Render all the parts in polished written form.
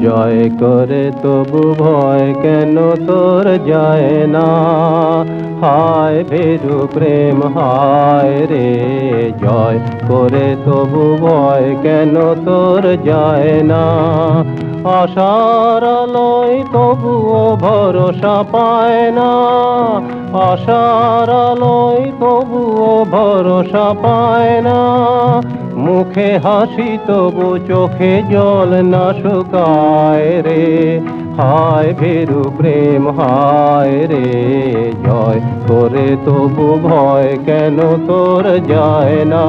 জয় করে তবু ভয় কেন তোর যায় না? হায় ভীরু প্রেম হায় রে, জয় করে তবু ভয় কেন তোর যায় না? আশার আলোয় তবুও ভরসা পায় না, আশার আলোয় তবুও ভরসা পায় না। মুখে হাসি তবু চোখে জল না শুকায় রে, হায় ভীরু প্রেম হায় রে, জয় করে তবু ভয় কেন তোর যায় না?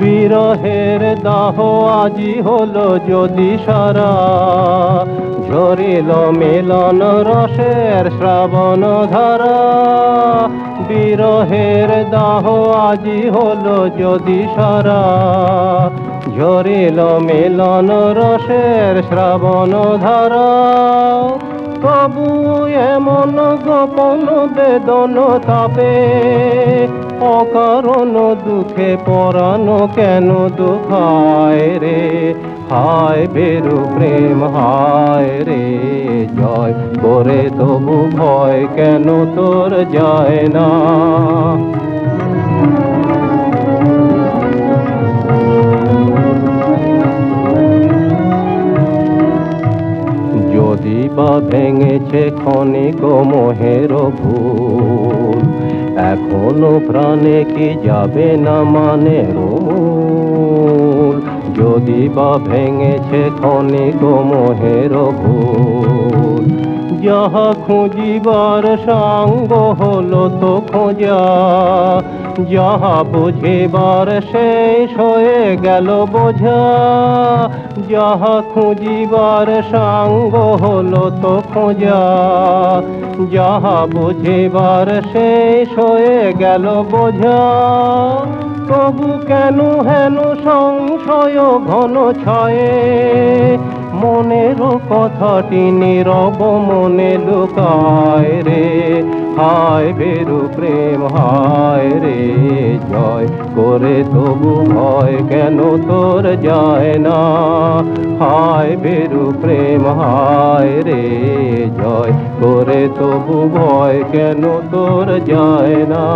বিরহের দাহ আজি হলো যদি সারা, ঝরিল মিলন রসের শ্রাবণ ধারা। বিরহের দাহ আজি হলো যদি সারা, ঝরিল মিলন রসের শ্রাবণ ধারা। তবু এমন গোপন বেদন তাপে, অকারণ দুঃখে পরাণ কেন দুঃখায় রে, হায় ভীরু প্রেম হায় রে, জয় করে তবু ভয় কেন তোর যায় না? যদি বা ভেঙেছে ক্ষণিক মোহের ভুল, এখনো প্রাণে কি যাবে না মানের মূল? যদি বা ভেঙেছে ক্ষণিক মোহের ভুল, যাহা খুঁজিবার সাঙ্গ হলো তো খোঁজা, যাহা বুঝিবার শেষ হয়ে গেল বোঝা। যাহা খুঁজিবার সাঙ্গ হলো তো খোঁজা, যাহা বুঝিবার শেষ হয়ে গেল বোঝা। তবু কেন হেন সংশয় ঘন ছয়ে, মনের কথাটি নীরব মনে লুকায় রে, হায় ভীরু প্রেম হায় রে, জয় করে তবু ভয় কেন তোর যায় না? হায় ভীরু প্রেম হায় রে, জয় করে তবু ভয় কেন তোর যায় না?